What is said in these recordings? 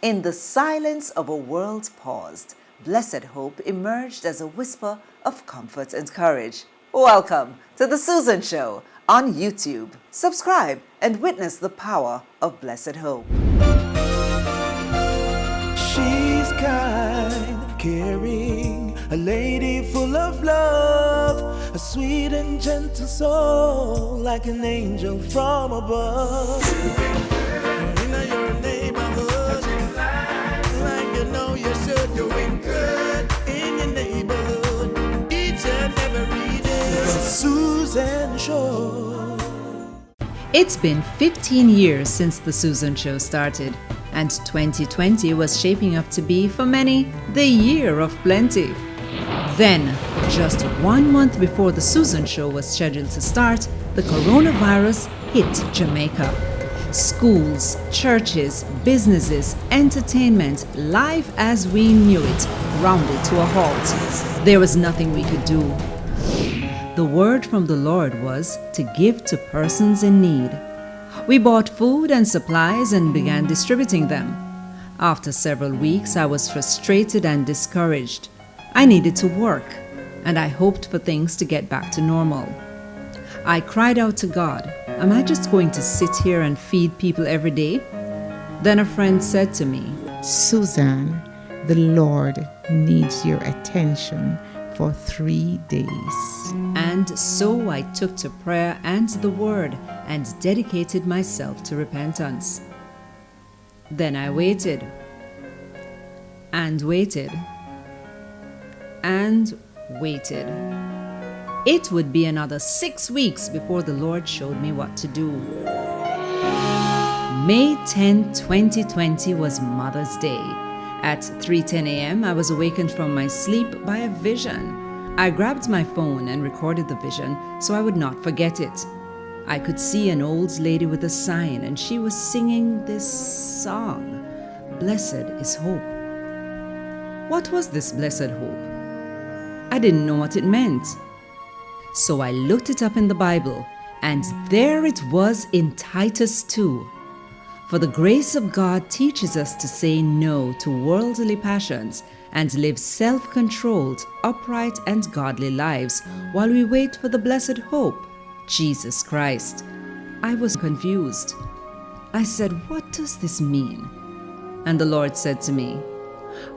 In the silence of a world paused, Blessed Hope emerged as a whisper of comfort and courage. Welcome to The Susan Show on YouTube. Subscribe and witness the power of Blessed Hope. She's kind, caring, a lady full of love, a sweet and gentle soul, like an angel from above. In your neighborhood, like you know you should, doing good in your neighborhood, each and every day. The Susan Show. It's been 15 years since The Susan Show started, and 2020 was shaping up to be, for many, the year of plenty. Then, just 1 month before The Susan Show was scheduled to start, the coronavirus hit Jamaica. Schools, churches, businesses, entertainment, life as we knew it, grounded to a halt. There was nothing we could do. The word from the Lord was to give to persons in need. We bought food and supplies and began distributing them. After several weeks, I was frustrated and discouraged. I needed to work, and I hoped for things to get back to normal. I cried out to God, am I just going to sit here and feed people every day? Then a friend said to me, Susan, the Lord needs your attention for 3 days. And so I took to prayer and the word and dedicated myself to repentance. Then I waited and waited and waited. It would be another 6 weeks before the Lord showed me what to do. May 10, 2020 was Mother's Day. At 3:10 a.m., I was awakened from my sleep by a vision. I grabbed my phone and recorded the vision so I would not forget it. I could see an old lady with a sign, and she was singing this song, Blessed is Hope. What was this blessed hope? I didn't know what it meant. So I looked it up in the Bible, and there it was in Titus 2. For the grace of God teaches us to say no to worldly passions and live self-controlled, upright, and godly lives while we wait for the blessed hope, Jesus Christ. I was confused. I said, what does this mean? And the Lord said to me,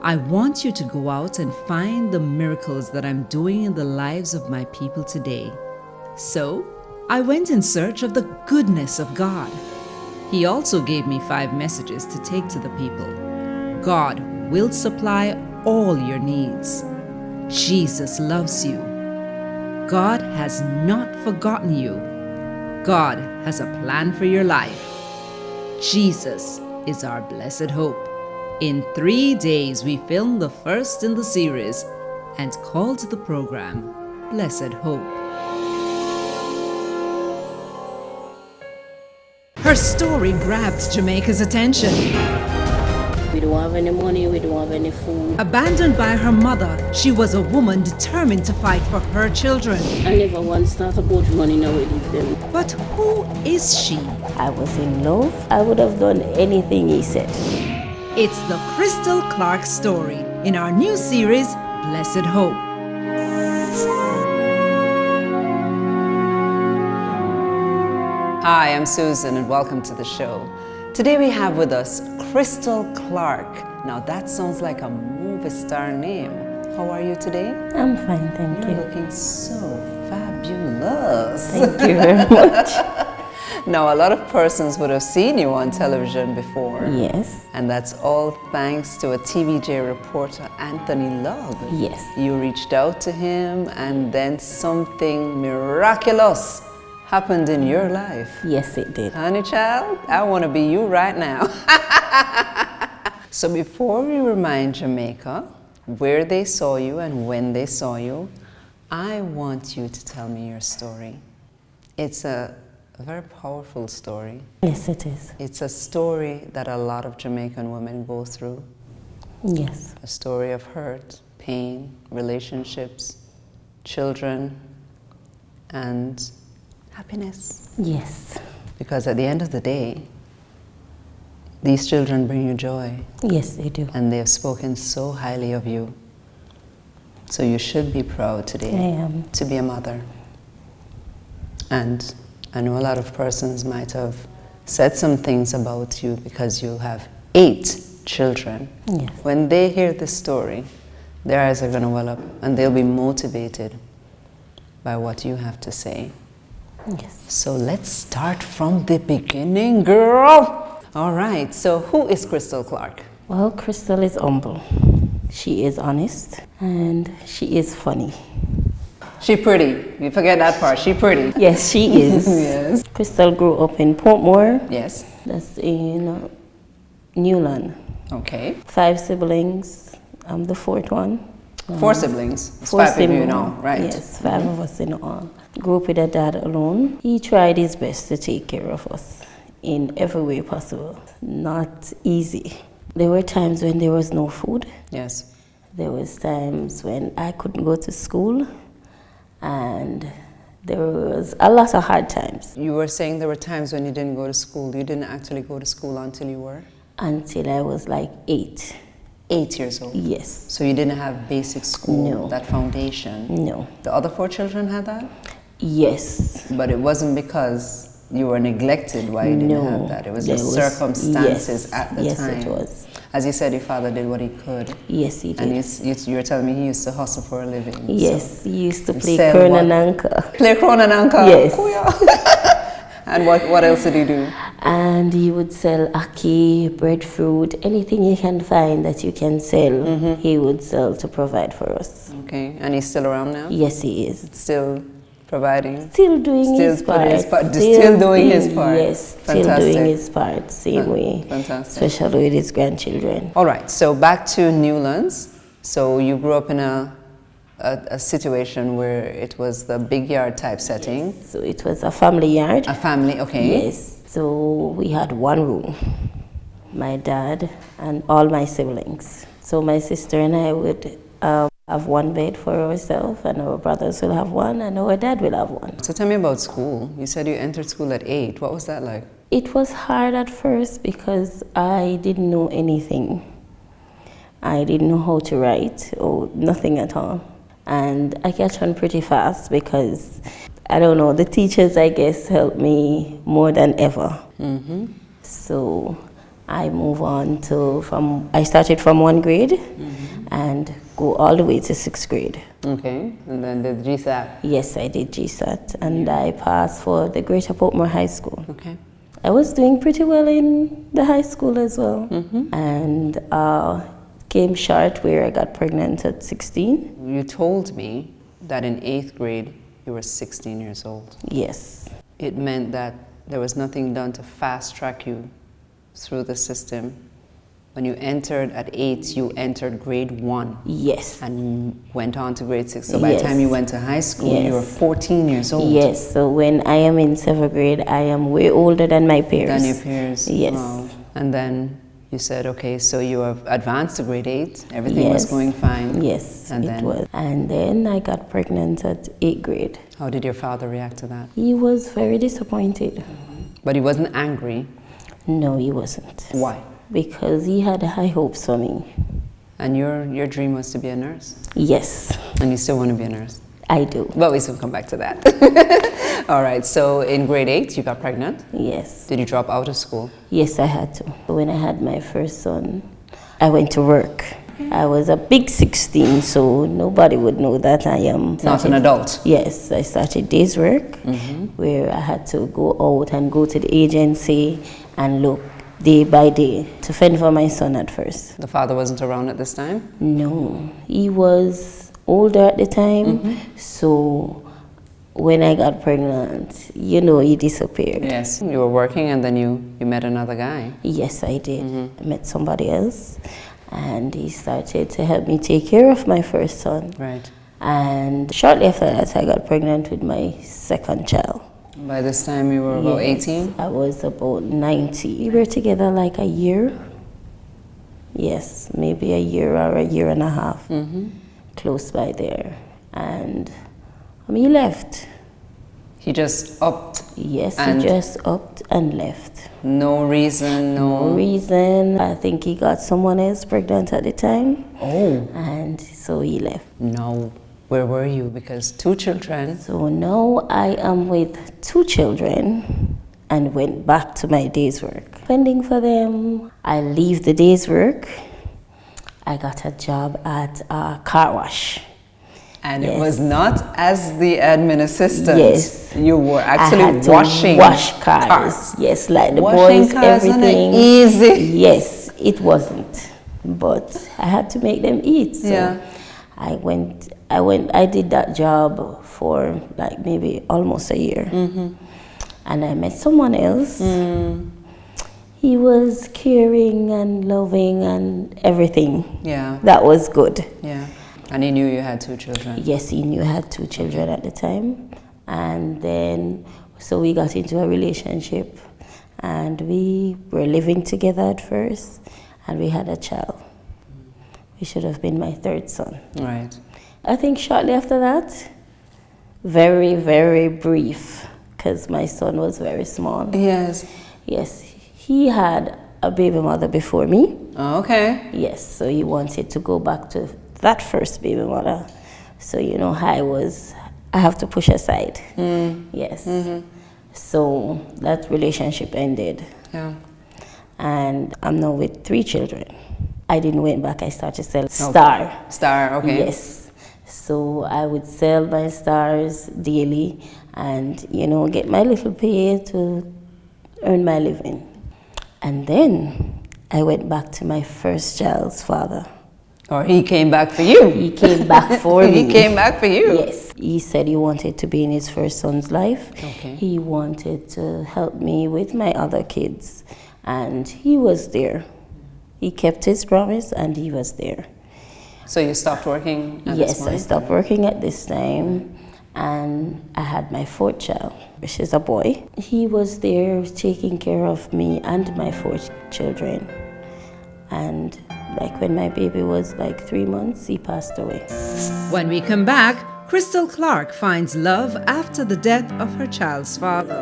I want you to go out and find the miracles that I'm doing in the lives of my people today. So I went in search of the goodness of God. He also gave me 5 messages to take to the people. God will supply all your needs. Jesus loves you. God has not forgotten you. God has a plan for your life. Jesus is our blessed hope. In 3 days, we filmed the first in the series and called the program Blessed Hope. Her story grabbed Jamaica's attention. We don't have any money, we don't have any food. Abandoned by her mother, she was a woman determined to fight for her children. I never once thought about money, now we leave them. But who is she? I was in love. I would have done anything he said. It's the Crystal Clarke story in our new series, Blessed Hope. Hi, I'm Susan and welcome to the show. Today we have with us Crystal Clarke. Now that sounds like a movie star name. How are you today? I'm fine, thank You're you. looking so fabulous. Thank you very much. Now a lot of persons would have seen you on television before. Yes. And that's all thanks to a TVJ reporter, Anthony Love. Yes. You reached out to him and then something miraculous happened in your life. Yes, it did. Honey child, I want to be you right now. So before we remind Jamaica where they saw you and when they saw you, I want you to tell me your story. It's a very powerful story. Yes, it is. It's a story that a lot of Jamaican women go through. Yes. A story of hurt, pain, relationships, children, and happiness. Yes. Because at the end of the day, These children bring you joy, Yes, they do. and they have spoken so highly of you. So you should be proud today I am. to be a mother. And I know a lot of persons might have said some things about you because you have 8 children. Yes. When they hear this story, their eyes are going to well up and they'll be motivated by what you have to say. Yes. So let's start from the beginning, girl. All right, so who is Crystal Clarke? Well, Crystal is humble. She is honest and she is funny. She pretty. You forget that part. She pretty. Yes, she is. Yes. Crystal grew up in Portmore. Yes. That's in Newland. Okay. 5 siblings. I'm the 4th one. 4 siblings. It's 4 5 of you siblings. now, right? Yes, 5 of us in all. Grew up with a dad alone. He tried his best to take care of us in every way possible. Not easy. There were times when there was no food. Yes. There was times when I couldn't go to school, and there was a lot of hard times You were saying there were times when you didn't go to school. You didn't actually go to school until you were until I was like 8. 8 years old. Yes. So you didn't have basic school, No. that foundation. No. The other 4 children had that? Yes. But it wasn't because you were neglected why you didn't No. have that. It was There just was- circumstances yes. at the Yes, time. it was. As you said, your father did what he could. Yes, he did. And you were telling me he used to hustle for a living. Yes, he used to play sell Crown what? and Anchor. Play Crown and Anchor. Yes. Oh, yeah. And what else did he do? And he would sell ackee, breadfruit, anything you can find that you can sell, he would sell to provide for us. Okay. And he's still around now? Yes, he is. Still providing? Still doing Still his putting part. his part- still doing his part. Yes, still Fantastic. doing his part. Same way. Fantastic. Especially with his grandchildren. All right. So back to Newlands. So you grew up in a situation where it was the big yard type setting. So it was a family yard. A family, okay. Yes. So we had one room. My dad and all my siblings. So my sister and I would have one bed for ourselves, and our brothers will have one, and our dad will have one. So tell me about school. You said you entered school at 8. What was that like? It was hard at first because I didn't know anything. I didn't know how to write or nothing at all. And I catch on pretty fast because, I don't know, the teachers, I guess, helped me more than ever. So I move on to, I started from 1 grade and go all the way to 6th grade. Okay. And then the GSAT. Yes, I did GSAT, and I passed for the Greater Portmore High School. Okay. I was doing pretty well in the high school as well. And came short where I got pregnant at 16. You told me that in 8th grade you were 16 years old. Yes. It meant that there was nothing done to fast track you through the system. When you entered at 8, you entered grade 1 Yes. and went on to grade 6. So by the Yes. time you went to high school, you were Yes. 14 years old. Yes, so when I am in 7th grade, I am way older than my peers. Than your peers. Yes. Wow. And then you said, okay, so you have advanced to grade 8. Everything was going fine. Yes, And it then was. And then I got pregnant at 8th grade. how did your father react to that? He was very disappointed. But he wasn't angry. No, he wasn't. Why? Because he had high hopes for me. And your dream was to be a nurse? Yes, And you still want to be a nurse? I do. But we still come back to that. All right, so in grade 8, you got pregnant. Yes. Did you drop out of school? Yes, I had to. When I had my first son, I went to work. I was a big 16, so nobody would know that I am... Not an adult? Yes, I started days work, where I had to go out and go to the agency and look day by day to fend for my son at first. The father wasn't around at this time? No, he was older at the time, so when I got pregnant, you know, he disappeared. Yes. You were working and then you met another guy. Yes, I did. I met somebody else, and he started to help me take care of my first son. Right. And shortly after that, I got pregnant with my second child. By this time you were about Yes, 18? I was about 90. We were together like a year. Yes, maybe a year or a year and a half. Close by there. And he left. He just upped. Yes, And he just upped and left. no reason, No reason. I think he got someone else pregnant at the time. Oh. And so he left. No. Where were you? Because 2 children. So now I am with 2 children and went back to my day's work. Pending for them, I leave the day's work. I got a job at a car wash. And Yes. it was not as the admin assistant. Yes. You were I actually had to washing wash cars. Yes, like the Washing boys, cars isn't everything. easy. Yes, it wasn't, but I had to make them eat. So Yeah. I did that job for like maybe almost a year, and I met someone else. He was caring and loving and everything. Yeah. That was good. Yeah. And he knew you had 2 children. Yes, he knew I had 2 children at the time. And then, so we got into a relationship and we were living together at first and we had a child. He should have been my 3rd son. Right. I think shortly after that, very, very brief, because my son was very small. Yes. Yes, he had a baby mother before me. Okay. Yes, so he wanted to go back to that first baby mother. So, I have to push aside. Yes. So that relationship ended. Yeah. And I'm now with 3 children. I didn't went back, I started selling Star. Star, okay. Yes. So I would sell my stars daily and, get my little pay to earn my living. And then I went back to my first child's father. Or he came back for you. He came back for me. He came back for you. Yes. He said he wanted to be in his first son's life. Okay. He wanted to help me with my other kids. And he was there. He kept his promise and he was there. So you stopped working at this Yes, point? I stopped working at this time. And I had my 4th child, which is a boy. He was there taking care of me and my 4 children. And like when my baby was like 3 months, he passed away. When we come back, Crystal Clarke finds love after the death of her child's father.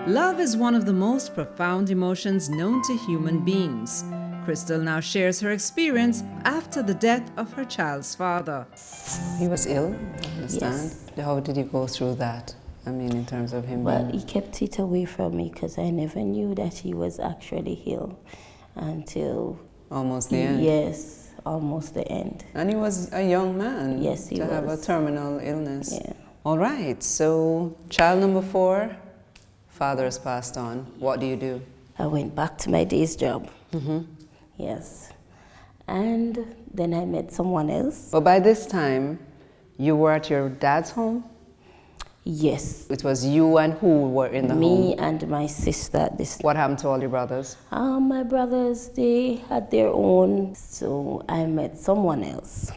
Love is one of the most profound emotions known to human beings. Crystal now shares her experience after the death of her child's father. He was ill, I understand. Yes. How did you go through that? I mean, in terms of him Well, being... he kept it away from me because I never knew that he was actually ill until... Almost the end? Yes, almost the end. And he was a young man. Yes, he to was. have a terminal illness. Yeah. All right, so child number 4, father has passed on. What do you do? I went back to my day's job. Yes. And then I met someone else. But by this time, you were at your dad's home? Yes. It was you and who were in the home? Me and my sister at this. What happened to all your brothers? My brothers, they had their own. So I met someone else.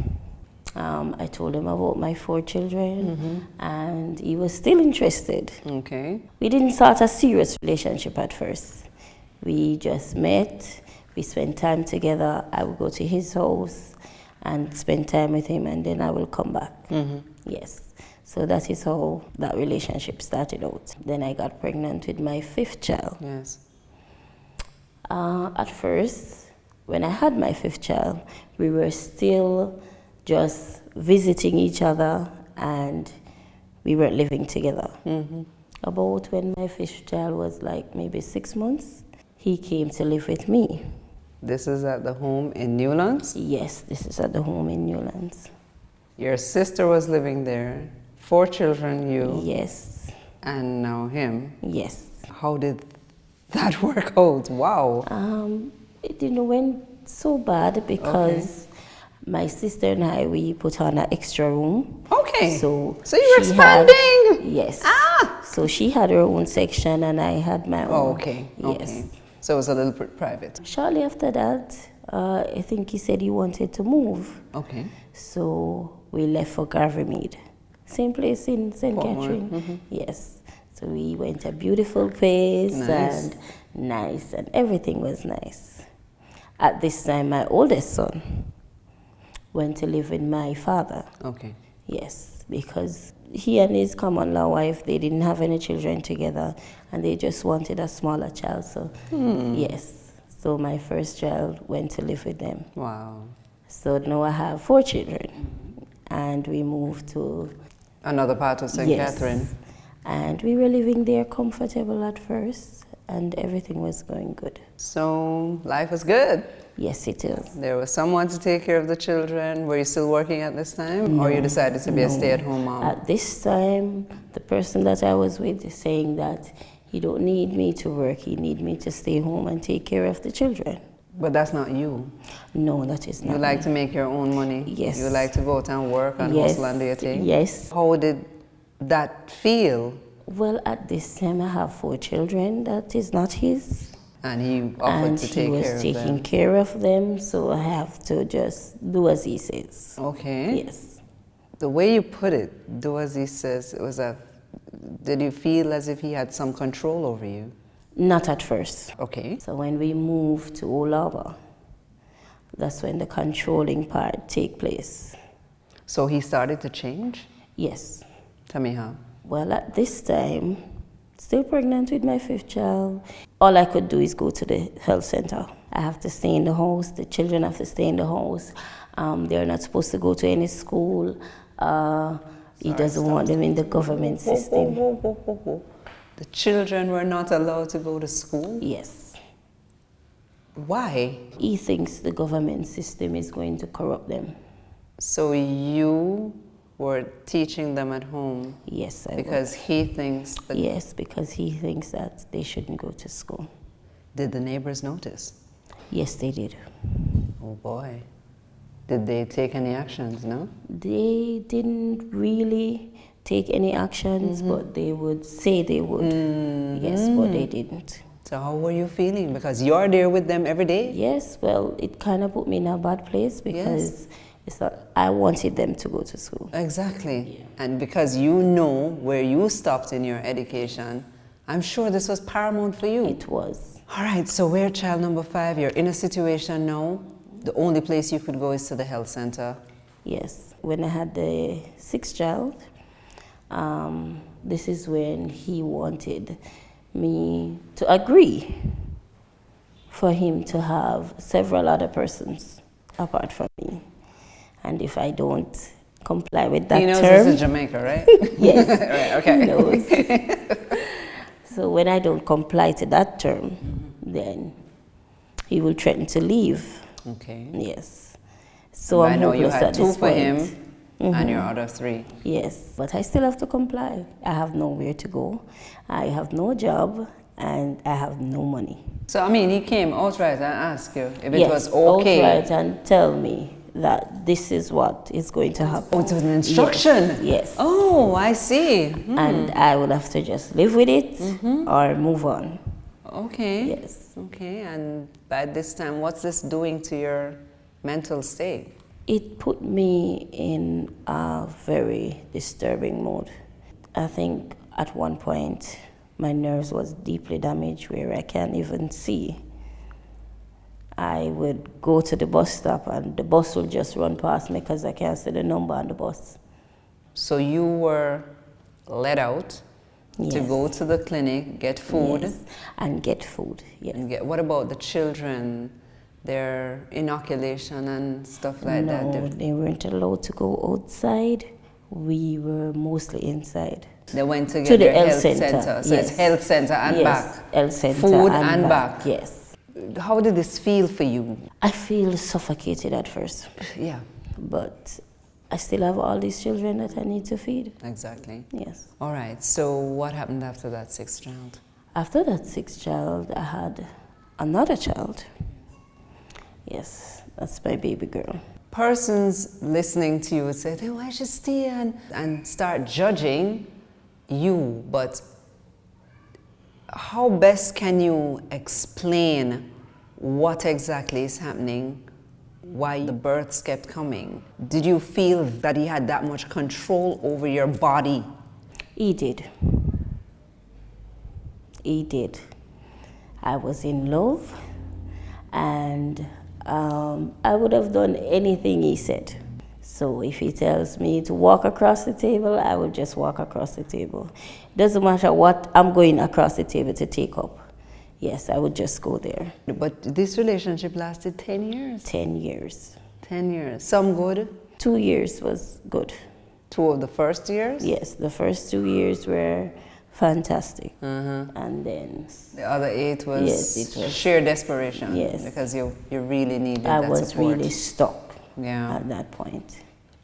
I told him about my 4 children and he was still interested. Okay. We didn't start a serious relationship at first. We just met, we spent time together. I would go to his house and spend time with him and then I will come back. Yes. So that is how that relationship started out. Then I got pregnant with my 5th child. Yes. At first, when I had my 5th child, we were still just visiting each other and we weren't living together. About when my 5th child was like maybe 6 months, he came to live with me. This is at the home in Newlands? Yes, this is at the home in Newlands. Your sister was living there, 4 children, you, Yes, and now him. yes. How did that work out? Wow. It didn't went so bad because my sister and I, we put on an extra room. Okay. So you were she had- expanding? Yes. Ah! So she had her own section and I had my own. Oh, okay. Yes. Okay. So it was a little bit private. Shortly after that, I think he said he wanted to move. Okay. So we left for Garvermead. Same place in St. Portmore, Catherine. Yes. So we went to a beautiful place Nice. and everything was nice. At this time, my oldest son went to live with my father. Okay. Yes. Yes, because he and his common law wife, they didn't have any children together, and they just wanted a smaller child. So, yes. So my first child went to live with them. Wow. So now I have 4 children, and we moved to Another part of St. Catherine. And we were living there comfortable at first, and everything was going good. So life was good. Yes, it is. There was someone to take care of the children. Were you still working at this time, or you decided to be a stay-at-home mom? At this time, the person that I was with is saying that he don't need me to work. He need me to stay home and take care of the children. But that's not you. No, that is not You like me. to make your own money. Yes. You like to go out and work and hustle and do your thing. Yes. How did that feel? Well, at this time, I have 4 children. That is not his. And he offered to take care of them. And he was taking care of them, so I have to just do as he says. Okay. Yes. The way you put it, do as he says, it was did you feel as if he had some control over you? Not at first. Okay. So when we moved to Old Harbour, that's when the controlling part take place. So he started to change? Yes. Tell me how. Well, at this time, still pregnant with my 5th child, all I could do is go to the health center. I have to stay in the house. The children have to stay in the house. They're not supposed to go to any school. He doesn't want them in the government system. The children were not allowed to go to school? Yes. Why? He thinks the government system is going to corrupt them. So you were teaching them at home? Yes, I Because was. he thinks that... Yes, because he thinks that they shouldn't go to school. Did the neighbors notice? Yes, they did. Oh boy. Did they take any actions, no? They didn't really take any actions, but they would say they would. Yes, but they didn't. So how were you feeling? Because you're there with them every day? Yes, well, it kind of put me in a bad place because it's not, I wanted them to go to school. Exactly. Yeah. And because you know where you stopped in your education, I'm sure this was paramount for you. It was. All right, so we're child number 5. You're in a situation now. The only place you could go is to the health center. Yes. When I had the 6th child, this is when he wanted me to agree for him to have several other persons apart from me. And if I don't comply with that He knows term... this is Jamaica, right? Yes. Right, okay. He knows. So when I don't comply to that term, then he will threaten to leave. Okay. Yes. So I I'm know you hopeless had at 2 this for point. him and your other 3. Yes, but I still have to comply. I have nowhere to go. I have no job, and I have no money. So, I mean, he came outright and asked you if it Yes, was okay. outright and tell me that this is what is going to happen. Oh, it was an instruction? Yes. Oh, I see. And I will have to just live with it or move on. Okay. Yes. Okay, and by this time, what's this doing to your mental state? It put me in a very disturbing mood. I think at one point my nerves was deeply damaged where I can't even see. I would go to the bus stop and the bus will just run past me because I can't see the number on the bus. So you were let out to Yes. go to the clinic, get food. Yes, and get food, yes. And what about the children, their inoculation and stuff like that? No, they weren't allowed to go outside. We were mostly inside. They went to To get the their health health center, center. So it's yes. health center and Yes, back. health center Food and and back. Yes. How did this feel for you? I feel suffocated at first, Yeah, but I still have all these children that I need to feed. exactly. Yes. All right, so what happened after that 6th child? After that 6th child, I had another child. Yes, that's my baby girl. Persons listening to you would say, hey, why should stay and start judging you, but how best can you explain what exactly is happening, why the births kept coming? Did you feel that he had that much control over your body? He did. He did. I was in love, and I would have done anything he said. So if he tells me to walk across the table, I will just walk across the table. Doesn't matter what I'm going across the table to take up. Yes, I would just go there. But this relationship lasted 10 years? 10 years. 10 years. Some good? 2 years was good. 2 of the first years? Yes, the first 2 years were fantastic. And then The other 8 was, yes, it was sheer desperation. Yes. Because you really needed I that was support. really stuck Yeah. at that point.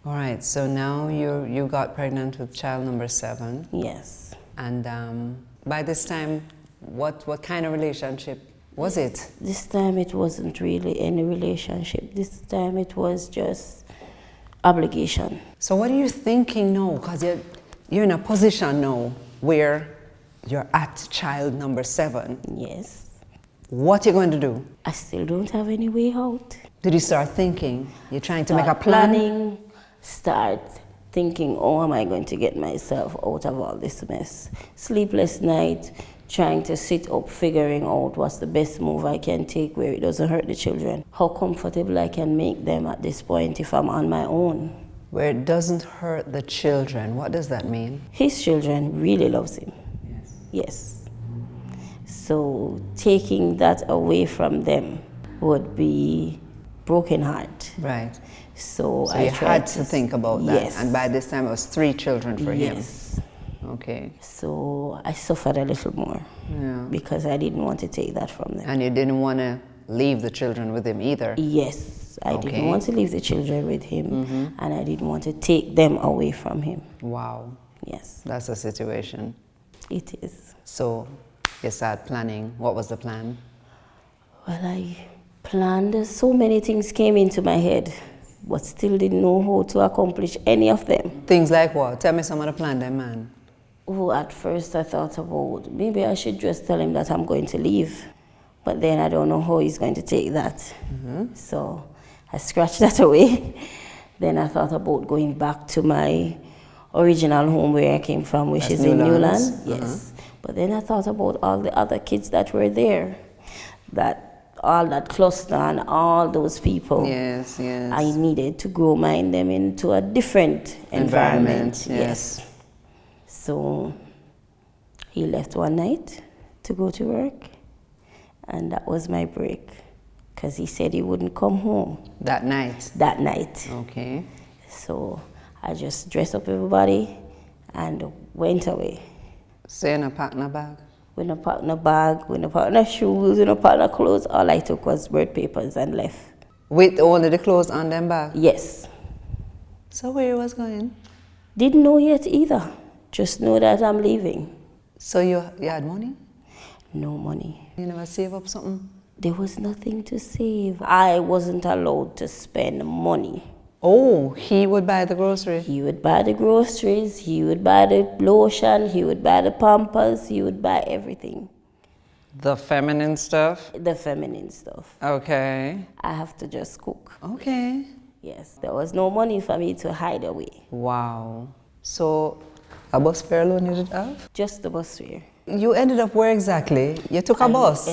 All right, so now you got pregnant with child number 7. Yes. And by this time, what kind of relationship was it? This time it wasn't really any relationship. This time it was just obligation. So what are you thinking now? Because you're in a position now where you're at child number 7. Yes. What are you going to do? I still don't have any way out. Did you start thinking? You're trying to make a Start plan? planning, start thinking, how am I going to get myself out of all this mess? Sleepless night, trying to sit up, figuring out what's the best move I can take where it doesn't hurt the children. How comfortable I can make them at this point if I'm on my own. Where it doesn't hurt the children. What does that mean? His children really loves him. Yes. So taking that away from them would be broken heart. Right. So So I you tried had to think about that. Yes. And by this time it was 3 children for him. Yes. Okay. So I suffered a little more Yeah. because I didn't want to take that from them. And you didn't want to leave the children with him either. Yes, I Okay. didn't want to leave the children with him, and I didn't want to take them away from him. Wow. Yes, That's a situation. it is. So you start planning. What was the plan? Well, I planned, so many things came into my head, but still didn't know how to accomplish any of them. Things like what? Tell me some of the plan then, man. Oh, at first I thought about maybe I should just tell him that I'm going to leave, but then I don't know how he's going to take that. So I scratched that away. Then I thought about going back to my original home where I came from, which That's is in Newlands? Newland. Yes. But then I thought about all the other kids that were there, all that cluster and all those people. Yes, yes. I needed to grow them into a different environment. yes. So he left one night to go to work, and that was my break, because he said he wouldn't come home That night? that night. Okay. So I just dressed up everybody and went away. So you're not packing a bag? We no pack no bag, we no pack no shoes, we no pack no clothes. All I took was birth papers and left. With only the clothes on them bag? Yes. So where you was going? Didn't know yet either. Just know that I'm leaving. So you had money? No money. You never save up something? There was nothing to save. I wasn't allowed to spend money. Oh, he would buy the grocery? He would buy the groceries, he would buy the lotion, he would buy the Pampers, he would buy everything. The feminine stuff? The feminine stuff. Okay. I have to just cook. Okay. Yes, there was no money for me to hide away. Wow. So a bus fare alone you did have? Just the bus fare. You ended up where exactly? You took a bus?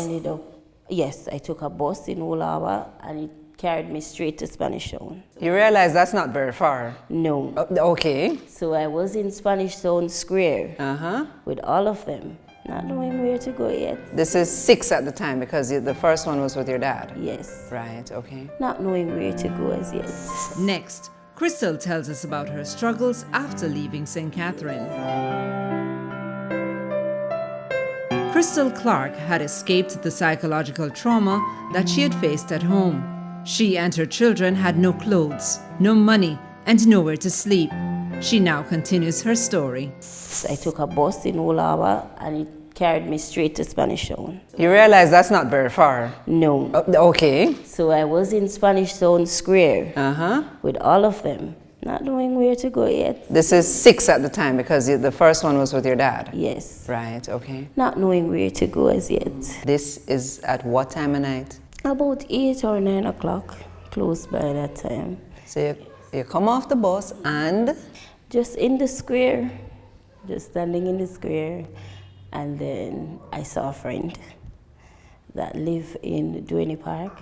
Yes, I took a bus in Olawa and it carried me straight to Spanish Town. You realize that's not very far? No. Okay. So I was in Spanish Town Square Uh-huh. with all of them, not knowing where to go yet. This is 6 at the time because the first one was with your dad? Yes. Right, okay. Not knowing where to go as yet. Next, Crystal tells us about her struggles after leaving St. Catherine. Crystal Clarke had escaped the psychological trauma that she had faced at home. She and her children had no clothes, no money, and nowhere to sleep. She now continues her story. I took a bus in Olawa and it carried me straight to Spanish Town. You realize that's not very far? No. Okay. So I was in Spanish Town Square Uh-huh. with all of them, not knowing where to go yet. This is 6 at the time because the first one was with your dad? Yes. Right, okay. Not knowing where to go as yet. This is at what time of night? About 8 or 9 o'clock, close by that time. So you come off the bus and? Just in the square, just standing in the square. And then I saw a friend that lived in Duane Park.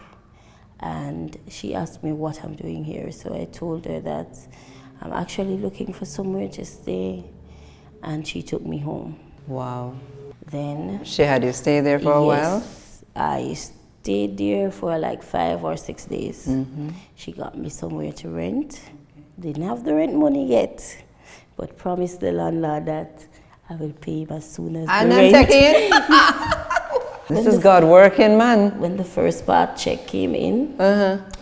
And she asked me what I'm doing here. So I told her that I'm actually looking for somewhere to stay, and she took me home. Wow. Then She had you stay there for a while? yes, I stayed there for like 5 or 6 days. She got me somewhere to rent. Didn't have the rent money yet, but promised the landlord that I will pay him as soon as And the then rent. take it. This is God working, man. When the first part check came in,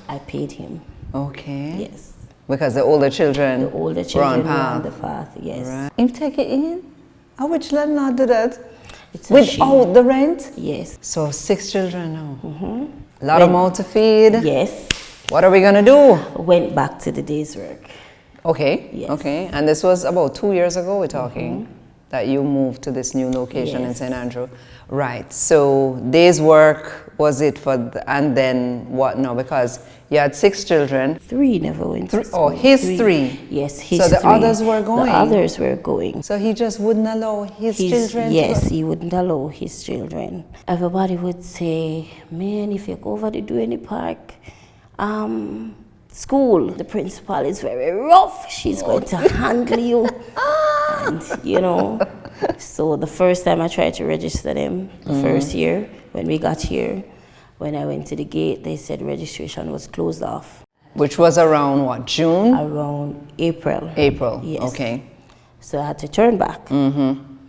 I paid him. Okay. Yes. Because the older children, The older children were on path. the path, yes. Right. Him take it in? How which landlord do that? It's a Without the rent? Yes. So 6 children now. Lot of mouth to feed. Yes. What are we gonna do? Went back to the day's work. Okay. Yes. Okay. And this was about 2 years ago we're talking that you moved to this new location in Yes. St. Andrew. Right. So day's work was it for and then what now? Because you had 6 children. 3 never went to school. Oh, his 3. Yes, his So the 3. others were going? The others were going. So he just wouldn't allow his children Yes, to he wouldn't allow his children. Everybody would say, man, if you go over to Duane Park, school, the principal is very rough. She's going to handle you. And, you know, so the first time I tried to register them, the first year, when we got here, when I went to the gate, they said registration was closed off. Which was around what, June? Around April. April, Yes. okay. So I had to turn back. And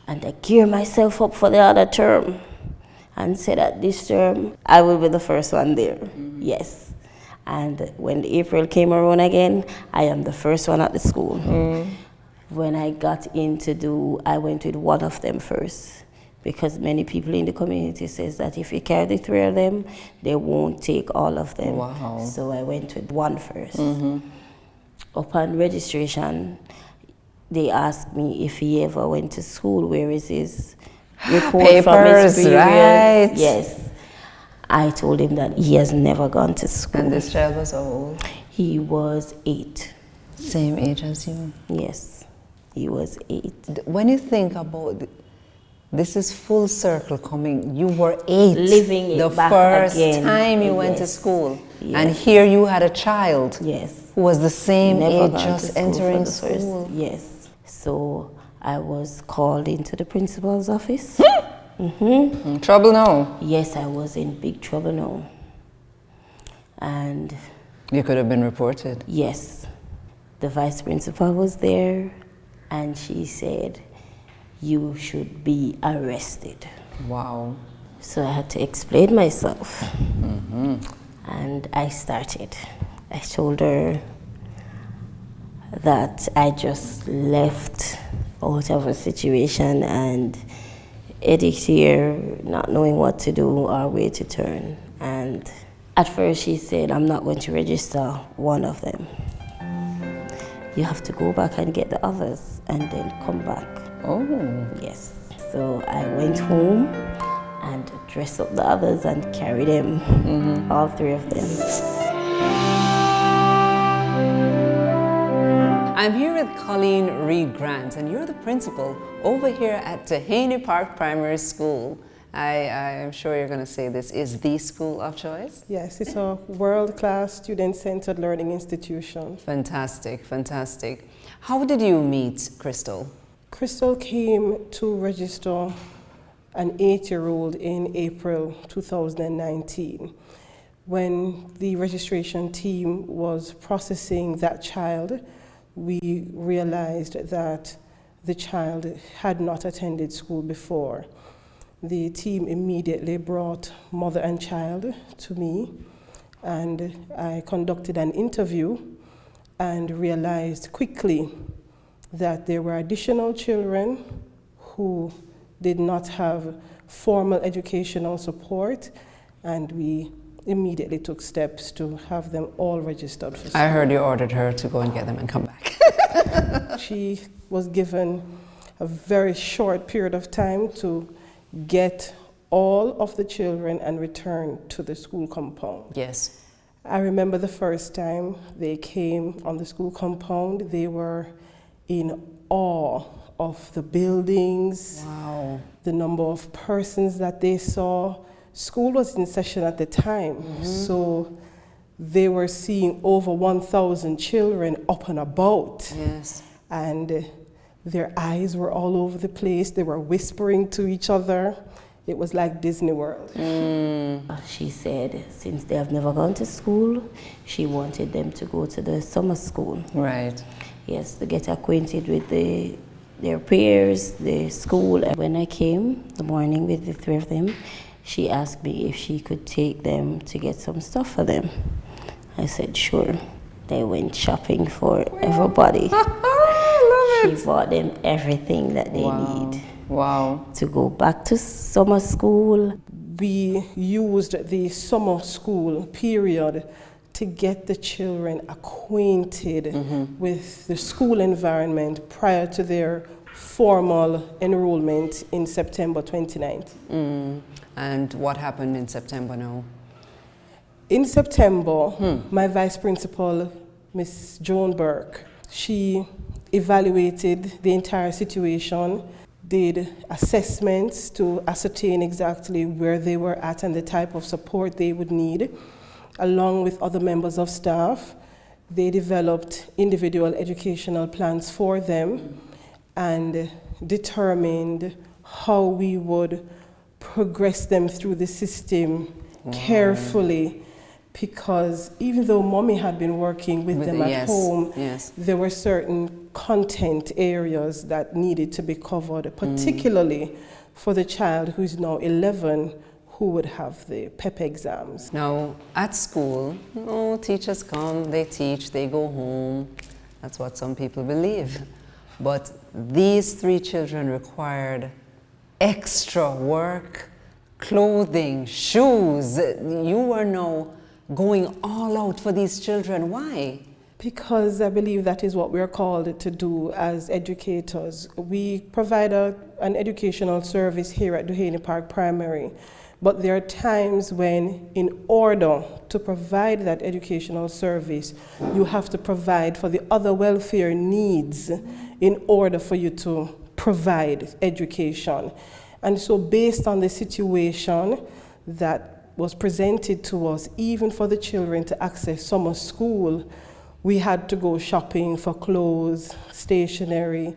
I gear myself up for the other term and said that this term, I will be the first one there. Yes. And when April came around again, I am the first one at the school. When I got I went with one of them first, because many people in the community says that if you carry the 3 of them, they won't take all of them. Wow. So I went with one first. Upon registration, they asked me if he ever went to school, where is his report from his Papers, previous. right. Yes. I told him that he has never gone to school. And this child was how old? He was 8. Same age as you. Yes, he was 8. When you think about this is full circle coming. You were 8. Living it the back first again. time you went to Yes. school. Yes. And here you had a child Yes. who was the same Never age, gone just to school entering for the first- school. Yes. So I was called into the principal's office. In trouble now. Yes, I was in big trouble now. And You could have been reported. yes, the vice principal was there, and she said, you should be arrested. Wow. So I had to explain myself. And I started. I told her that I just left out of a situation and headed here, not knowing what to do or where to turn. And at first she said, I'm not going to register one of them. You have to go back and get the others and then come back. Oh. Yes. So I went home and dressed up the others and carried them, all 3 of them. I'm here with Colleen Reed Grant, and you're the principal over here at Duane Park Primary School. I'm sure you're going to say this is the school of choice. Yes, it's a world-class student-centered learning institution. Fantastic, fantastic. How did you meet Crystal? Crystal came to register an 8-year-old in April 2019. When the registration team was processing that child, we realized that the child had not attended school before. The team immediately brought mother and child to me, and I conducted an interview and realized quickly that there were additional children who did not have formal educational support, and we immediately took steps to have them all registered for school. I heard you ordered her to go and get them and come back. She was given a very short period of time to get all of the children and return to the school compound. Yes. I remember the first time they came on the school compound, they were in awe of the buildings, Wow. the number of persons that they saw, school was in session at the time, so they were seeing over 1,000 children up and about. Yes. And their eyes were all over the place. They were whispering to each other. It was like Disney World. She said since they have never gone to school, she wanted them to go to the summer school. Right. Yes, to get acquainted with their peers, the school. And when I came the morning with the three of them, she asked me if she could take them to get some stuff for them. I said, sure. They went shopping for everybody. She bought them everything that they need. Wow. To go back to summer school. We used the summer school period to get the children acquainted with the school environment prior to their formal enrollment in September 2019. And what happened in September now? In September, my vice principal, Miss Joan Burke, she evaluated the entire situation, did assessments to ascertain exactly where they were at and the type of support they would need. Along with other members of staff, they developed individual educational plans for them and determined how we would progress them through the system carefully, because even though Mommy had been working with them at home, there were certain content areas that needed to be covered, particularly for the child who is now 11, who would have the PEP exams. Now, at school, teachers come, they teach, they go home. That's what some people believe. But these three children required extra work, clothing, shoes. You were now going all out for these children. Why? Because I believe that is what we are called to do as educators. We provide an educational service here at Duhaney Park Primary, but there are times when, in order to provide that educational service, you have to provide for the other welfare needs in order for you to provide education. And so based on the situation that was presented to us, even for the children to access summer school, we had to go shopping for clothes, stationery,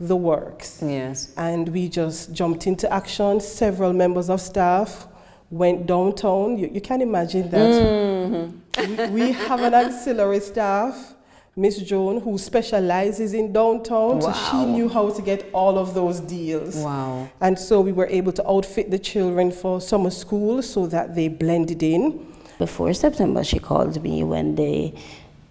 the works. Yes. And we just jumped into action. Several members of staff went downtown. You can imagine that. We have an auxiliary staff, Miss Joan, who specializes in downtown, so she knew how to get all of those deals. Wow. And so we were able to outfit the children for summer school so that they blended in. Before September, she called me when the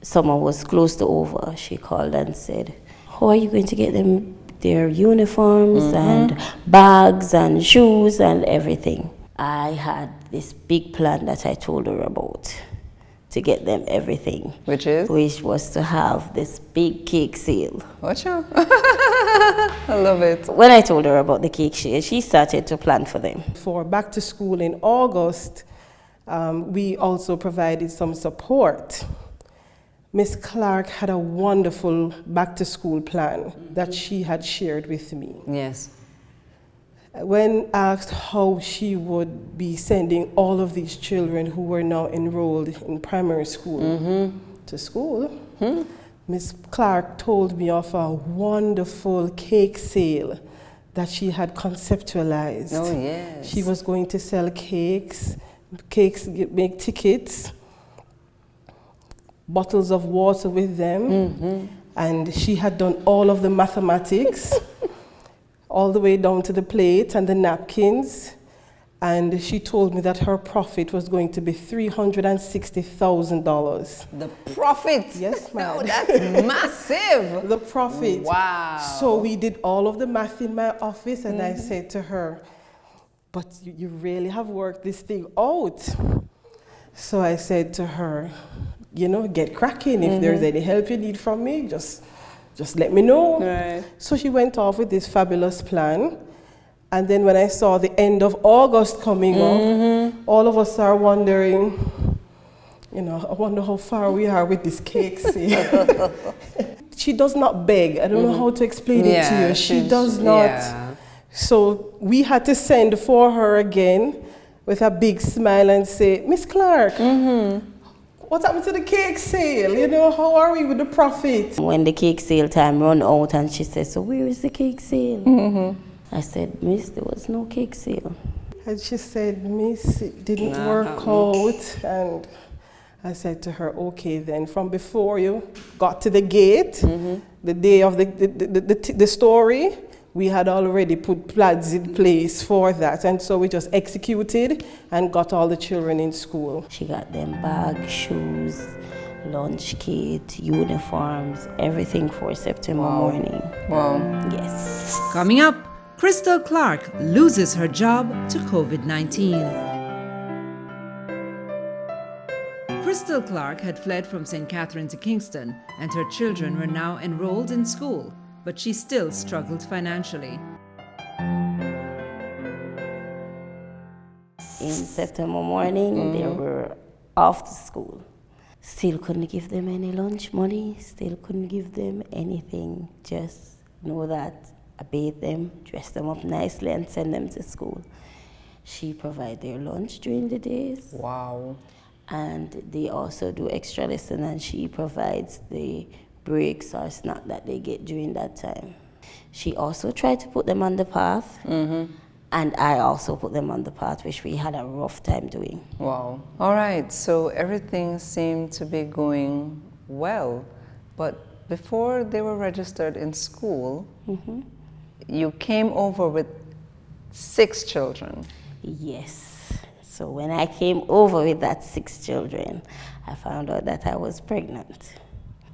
summer was close to over. She called and said, how are you going to get them their uniforms and bags and shoes and everything? I had this big plan that I told her about to get them everything. Which is? Which was to have this big cake sale. Watcha. I love it. When I told her about the cake sale, she started to plan for them. For back to school in August, we also provided some support. Miss Clarke had a wonderful back to school plan that she had shared with me. Yes. When asked how she would be sending all of these children who were now enrolled in primary school to school, Miss Clarke told me of a wonderful cake sale that she had conceptualized. Oh, yes. She was going to sell cakes, make tickets, bottles of water with them, and she had done all of the mathematics, all the way down to the plates and the napkins, and she told me that her profit was going to be $360,000. The profit? Yes, ma'am. Oh, that's massive. The profit. Wow. So we did all of the math in my office, and I said to her, but you really have worked this thing out. So I said to her, you know, get cracking. If there's any help you need from me, just let me know. Right. So she went off with this fabulous plan. And then when I saw the end of August coming up, all of us are wondering, you know, I wonder how far we are with this cake sale. She does not beg. I don't know how to explain it to you. She does not. Yeah. So we had to send for her again. with a big smile and say, Miss Clarke, what happened to the cake sale? You know, how are we with the profit? When the cake sale time run out and she said, so where is the cake sale? I said, Miss, there was no cake sale. And she said, Miss, it didn't work out. And I said to her, okay, then from before you got to the gate, the day of the story, we had already put plans in place for that. And so we just executed and got all the children in school. She got them bags, shoes, lunch kit, uniforms, everything for September morning. Wow. Yes. Coming up, Crystal Clarke loses her job to COVID-19. Crystal Clarke had fled from St. Catherine to Kingston, and her children were now enrolled in school, but she still struggled financially. In September morning, they were off to school. Still couldn't give them any lunch money, still couldn't give them anything. Just know that I bathe them, dress them up nicely, and send them to school. She provides their lunch during the days. Wow. And they also do extra lesson, and she provides the breaks or snack that they get during that time. She also tried to put them on the path, and I also put them on the path, which we had a rough time doing. Wow. All right, so everything seemed to be going well, but before they were registered in school, you came over with 6 children. Yes. So when I came over with that 6 children, I found out that I was pregnant.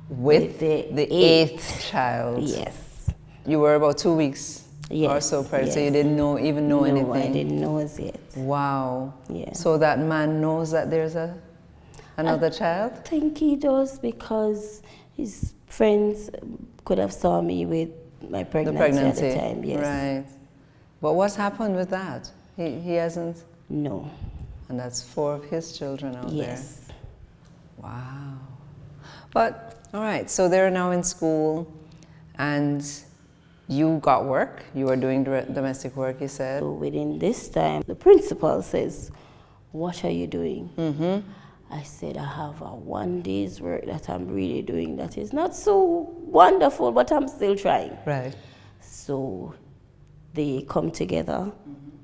With the 8th child. Yes. You were about 2 weeks Yes, or so pregnant, so yes. you didn't know anything? No, I didn't know as yet. Wow. Yeah. So that man knows that there's another child? I think he does, because his friends could have saw me with my pregnancy at the time. Yes. Right. But what's happened with that? He hasn't? No. And that's 4 of his children out there. Yes. Wow. But, all right, so they're now in school, and you got work. You were doing domestic work, you said. So within this time, the principal says, what are you doing? I said, I have a 1 day's work that I'm really doing that is not so wonderful, but I'm still trying. Right. So they come together,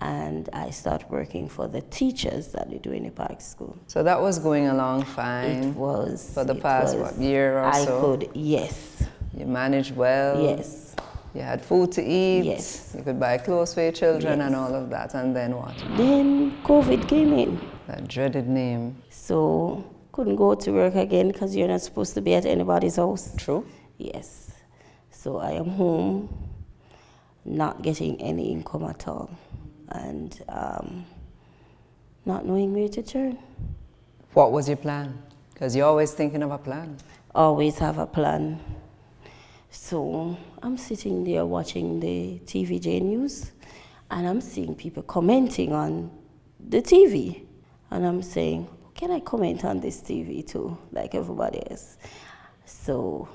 and I start working for the teachers that they do in the park school. So that was going along fine. It was. For the past, year or so? I could, yes. You managed well. Yes. You had food to eat. Yes. You could buy clothes for your children and Yes. all of that. And then what? Then COVID came in. That dreaded name. So couldn't go to work again because you're not supposed to be at anybody's house. True. Yes. So I am home, not getting any income at all, and not knowing where to turn. What was your plan? Because you're always thinking of a plan. Always have a plan. So I'm sitting there watching the TVJ news, and I'm seeing people commenting on the TV. And I'm saying, can I comment on this TV too, like everybody else? So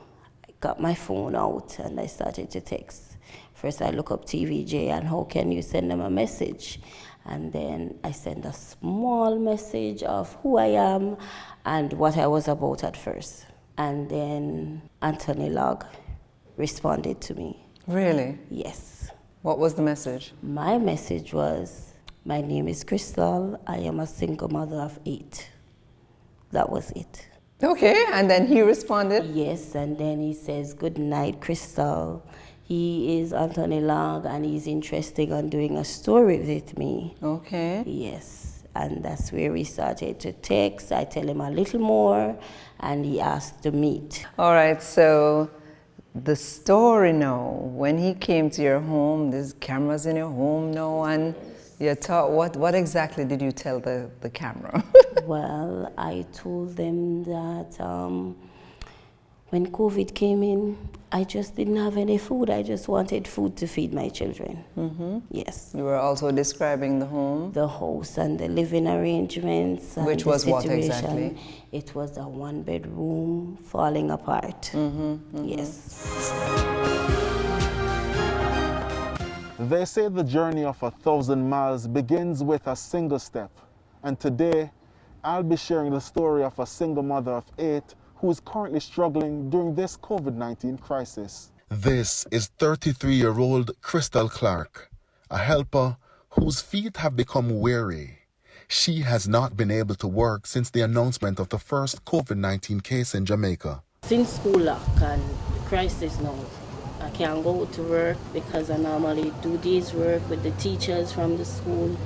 I got my phone out and I started to text. First I look up TVJ and how can you send them a message? And then I sent a small message of who I am and what I was about at first. And then Anthony Log responded to me. Really? Yes. What was the message? My message was, my name is Crystal. I am a single mother of 8. That was it. Okay, and then he responded? Yes, and then he says, good night, Crystal. He is Anthony Log, and he's interested in doing a story with me. Okay. Yes, and that's where we started to text. I tell him a little more, and he asked to meet. All right, so the story now, when he came to your home, there's cameras in your home now, and you thought, what exactly did you tell the camera? Well, I told them that when COVID came in, I just didn't have any food. I just wanted food to feed my children. Mm-hmm. Yes. You were also describing the home? The house and the living arrangements. And which was what exactly? It was a 1-bedroom falling apart. Mm-hmm, mm-hmm. Yes. They say the journey of 1,000 miles begins with a single step. and today I'll be sharing the story of a single mother of 8 who is currently struggling during this COVID-19 crisis. This is 33-year-old Crystal Clarke, a helper whose feet have become weary. She has not been able to work since the announcement of the first COVID-19 case in Jamaica. Since school lock and crisis now, I can't go to work because I normally do this work with the teachers from the school.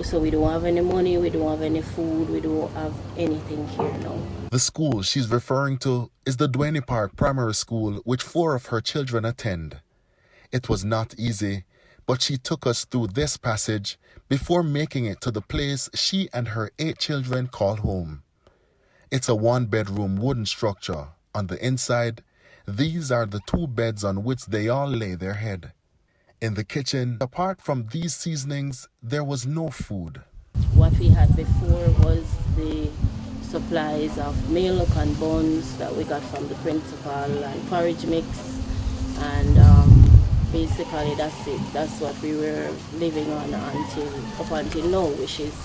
So we don't have any money, we don't have any food, we don't have anything here now. The school she's referring to is the Duane Park Primary School, which 4 of her children attend. It was not easy, but she took us through this passage before making it to the place she and her 8 children call home. It's a 1-bedroom wooden structure. On the inside, these are the 2 beds on which they all lay their head. In the kitchen, apart from these seasonings, there was no food. What we had before was the supplies of milk and buns that we got from the principal and porridge mix, and basically that's it. That's what we were living on up until now, which is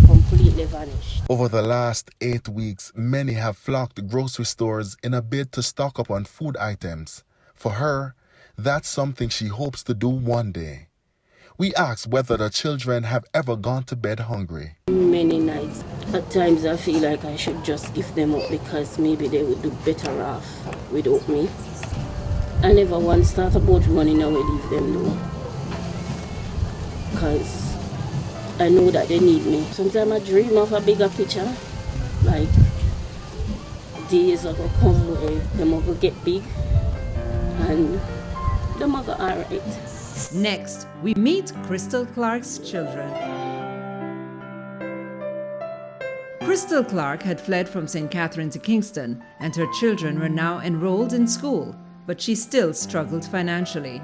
completely vanished. Over the last 8 weeks, many have flocked grocery stores in a bid to stock up on food items. For her, that's something she hopes to do one day. We asked whether the children have ever gone to bed hungry. Many nights. At times I feel like I should just give them up because maybe they would do better off without me. I never once thought about running away, leave them though. Because I know that they need me. Sometimes I dream of a bigger picture. Like days are going to come where them are going to get big and them are going to alright. Next, we meet Crystal Clarke's children. Crystal Clarke had fled from St. Catherine to Kingston, and her children were now enrolled in school, but she still struggled financially.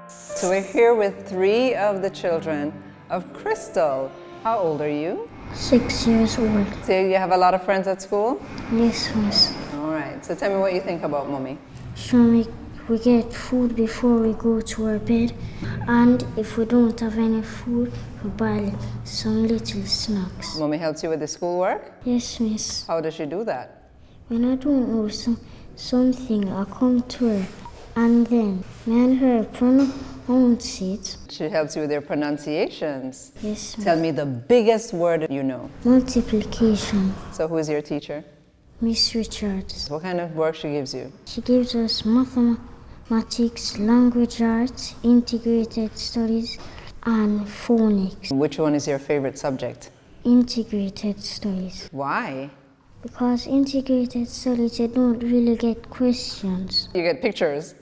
So we're here with 3 of the children of Crystal. How old are you? 6 years old. So you have a lot of friends at school? Yes, miss. All right. So tell me what you think about Mommy. We get food before we go to our bed, and if we don't have any food, we buy some little snacks. Mommy helps you with the schoolwork? Yes, miss. How does she do that? When I don't know something, I come to her, and then me and her pronounce it. She helps you with your pronunciations. Yes, miss. Tell me the biggest word you know. Multiplication. So who is your teacher? Miss Richards. What kind of work she gives you? She gives us mathematics, language arts, integrated studies, and phonics. Which one is your favorite subject? Integrated studies. Why? Because integrated studies, you don't really get questions. You get pictures?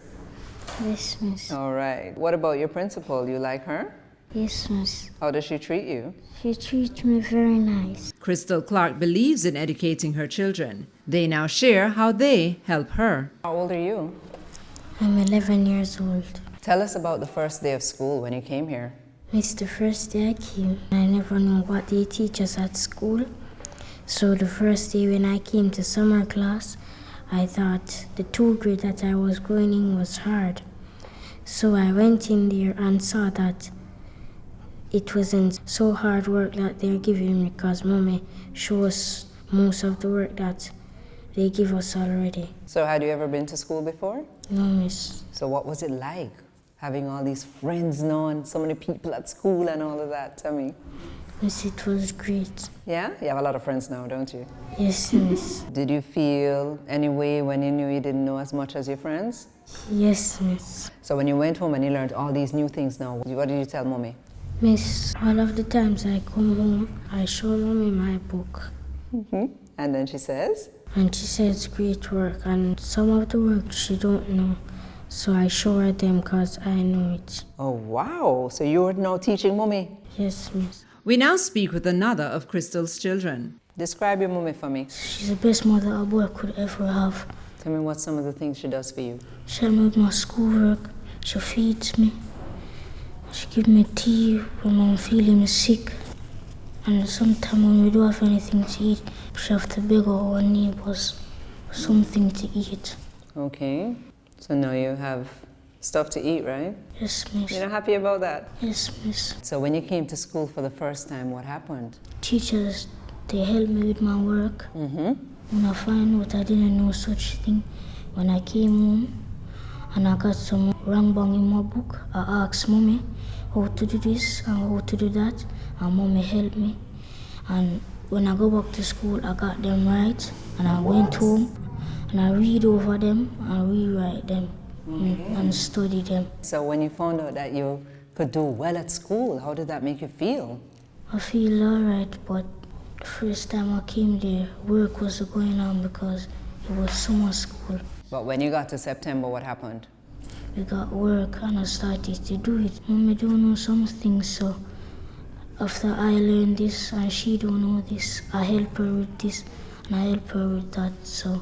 Yes, miss. All right. What about your principal? You like her? Yes, miss. How does she treat you? She treats me very nice. Crystal Clarke believes in educating her children. They now share how they help her. How old are you? I'm 11 years old. Tell us about the first day of school when you came here. It's the first day I came. I never know what they teach us at school. So the first day when I came to summer class, I thought the 2 grade that I was going in was hard. So I went in there and saw that it wasn't so hard work that they're giving me, because Mommy shows most of the work that they give us already. So had you ever been to school before? No, miss. So what was it like, having all these friends now and so many people at school and all of that? Tell me. Miss, it was great. Yeah? You have a lot of friends now, don't you? Yes, miss. Did you feel any way when you knew you didn't know as much as your friends? Yes, miss. So when you went home and you learned all these new things now, what did you tell Mommy? Miss, all of the times I come home, I show Mommy my book. And then she says? And she says great work, and some of the work she don't know. So I show her them because I know it. Oh, wow. So you're now teaching Mommy? Yes, miss. We now speak with another of Crystal's children. Describe your Mommy for me. She's the best mother a boy could ever have. Tell me what some of the things she does for you. She helps me with my schoolwork. She feeds me. She gives me tea when I'm feeling sick. And sometimes when we don't have anything to eat, she have to beg our neighbors for something to eat. Okay. So now you have stuff to eat, right? Yes, miss. You're not happy about that? Yes, miss. So when you came to school for the first time, what happened? Teachers, they helped me with my work. Mm-hmm. When I found out I didn't know such thing, when I came home and I got some wrong bang in my book, I asked mommy how to do this and how to do that, and mommy helped me. And when I go back to school, I got them right, and I went home and I read over them and rewrite them and study them. So when you found out that you could do well at school, how did that make you feel? I feel alright, but the first time I came there, work was going on because it was summer school. But when you got to September, what happened? We got work and I started to do it. Mommy don't know some things, so after I learned this and she don't know this, I help her with this and I help her with that. So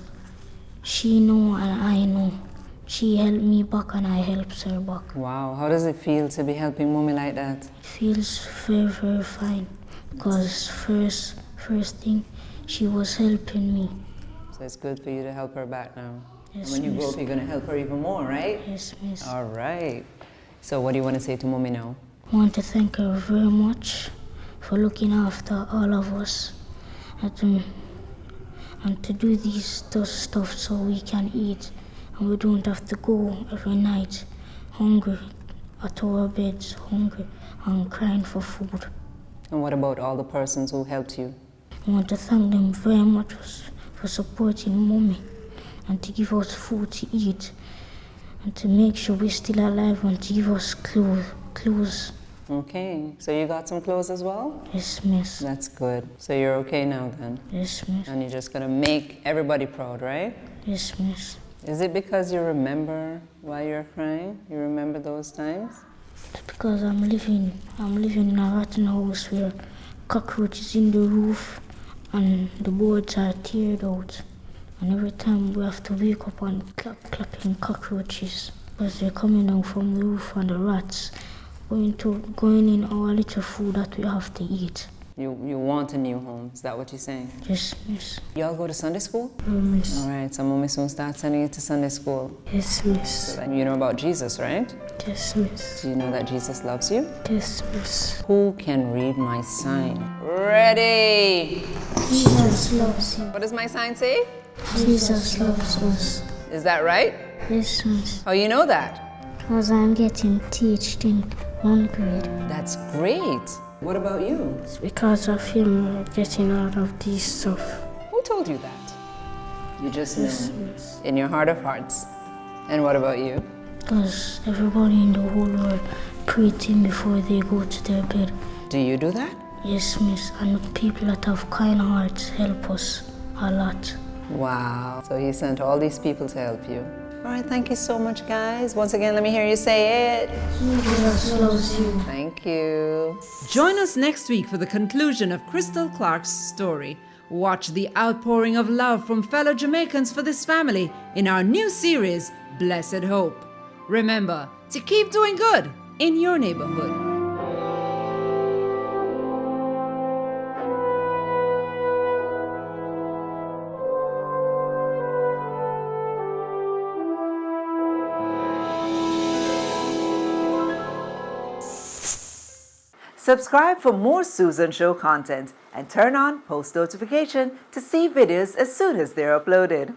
she know and I know. She helped me back and I helped her back. Wow, how does it feel to be helping mommy like that? It feels very, very fine because first thing, she was helping me. So it's good for you to help her back now. Yes, And when you grow miss. up, you're going to help her even more, right? Yes, miss. All right. So what do you want to say to mommy now? I want to thank her very much for looking after all of us and to do these stuff so we can eat and we don't have to go every night hungry at our beds, hungry and crying for food. And what about all the persons who helped you? I want to thank them very much for supporting mommy and to give us food to eat and to make sure we're still alive and to give us clothes. Okay, so you got some clothes as well? Yes, miss. That's good. So you're okay now then? Yes, miss. And you're just gonna make everybody proud, right? Yes, miss. Is it because you remember why you're crying? You remember those times? It's because I'm living in a rotten house where cockroaches in the roof and the boards are teared out. And every time we have to wake up and clapping cockroaches because they're coming down from the roof and the rats going in our little food that we have to eat. You want a new home, is that what you're saying? Yes, miss. Y'all go to Sunday school? Miss. All right, so mommy soon start sending you to Sunday school. Yes, miss. And you know about Jesus, right? Yes, miss. Do you know that Jesus loves you? Yes, miss. Who can read my sign? Ready! Jesus loves you. What does my sign say? Jesus loves us. Is that right? Yes, miss. How you know that? Because I'm getting taught in 1 grade. That's great. What about you? It's because of him getting out of this stuff. Who told you that? You just know Yes. in your heart of hearts. And what about you? Because everybody in the whole world pray to him before they go to their bed. Do you do that? Yes, miss. And people that have kind hearts help us a lot. Wow. So he sent all these people to help you. All right, thank you so much, guys. Once again, let me hear you say it. Jesus loves you. Thank you. Join us next week for the conclusion of Crystal Clarke's story. Watch the outpouring of love from fellow Jamaicans for this family in our new series, Blessed Hope. Remember to keep doing good in your neighborhood. Subscribe for more Susan Show content and turn on post notification to see videos as soon as they're uploaded.